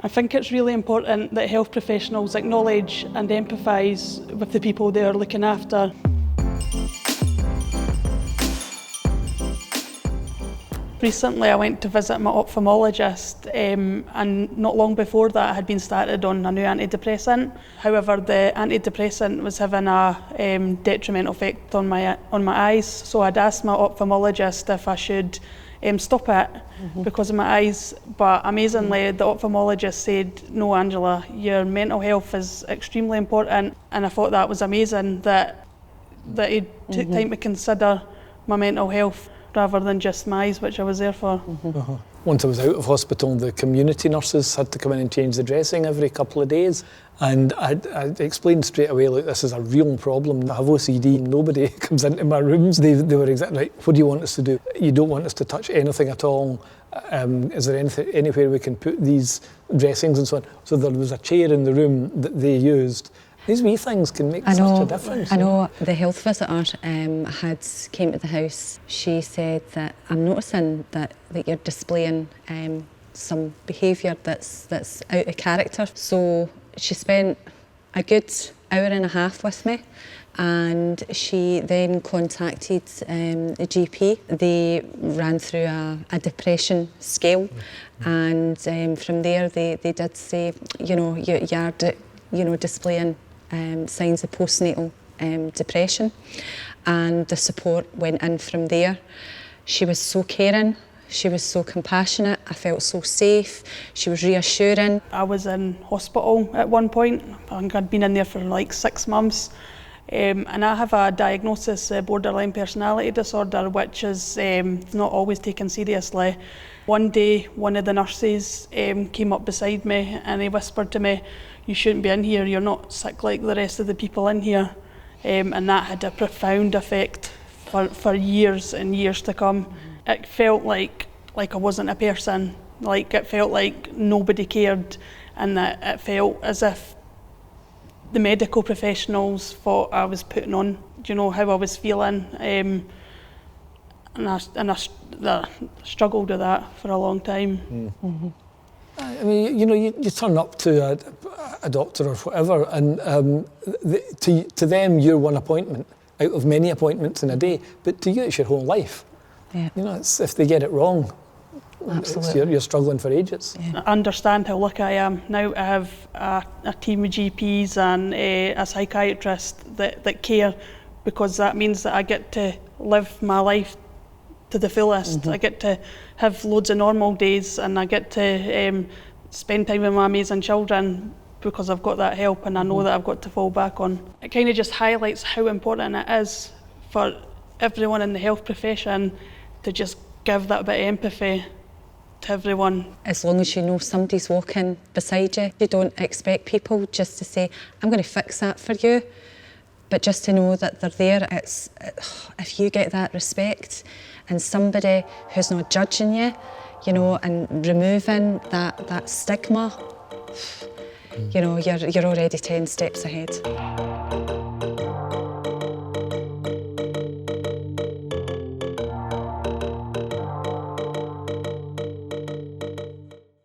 I think it's really important that health professionals acknowledge and empathise with the people they are looking after. Recently I went to visit my ophthalmologist and not long before that I had been started on a new antidepressant. However, the antidepressant was having a detrimental effect on my eyes, so I'd asked my ophthalmologist if I should stop it because of my eyes, but amazingly the ophthalmologist said, "No, Angela, your mental health is extremely important," and I thought that was amazing that he took time to consider my mental health rather than just my eyes, which I was there for. Once I was out of hospital, the community nurses had to come in and change the dressing every couple of days. And I explained straight away, look, this is a real problem. I have OCD, nobody comes into my rooms. They were exactly right, what do you want us to do? You don't want us to touch anything at all. Is there anywhere we can put these dressings and so on? So there was a chair in the room that they used. These wee things can make such a difference. I know. The health visitor came to the house. She said that, I'm noticing that you're displaying some behaviour that's out of character. So she spent a good hour and a half with me, and she then contacted the GP. They ran through a depression scale, and from there they did say, you're displaying signs of postnatal depression, and the support went in from there. She was so caring, she was so compassionate, I felt so safe, she was reassuring. I was in hospital at one point. I think I'd been in there for like 6 months, and I have a diagnosis, borderline personality disorder, which is not always taken seriously. One day, one of the nurses came up beside me and he whispered to me, "You shouldn't be in here, you're not sick like the rest of the people in here." And that had a profound effect for years and years to come. It felt like I wasn't a person, like it felt like nobody cared, and that it felt as if the medical professionals thought I was putting on, how I was feeling. And I struggled with that for a long time. I mean, you turn up to a doctor or whatever, and to them you're one appointment out of many appointments in a day, but to you it's your whole life. Yeah. It's, if they get it wrong, you're struggling for ages. Yeah. I understand how lucky I am now to have a team of GPs and a psychiatrist that care, because that means that I get to live my life to the fullest. I get to have loads of normal days, and I get to spend time with my amazing children because I've got that help, and I know that I've got to fall back on. It kind of just highlights how important it is for everyone in the health profession to just give that bit of empathy to everyone. As long as you know somebody's walking beside you, you don't expect people just to say, "I'm going to fix that for you," but just to know that they're there. If you get that respect and somebody who's not judging you, and removing that stigma, you're already 10 steps ahead.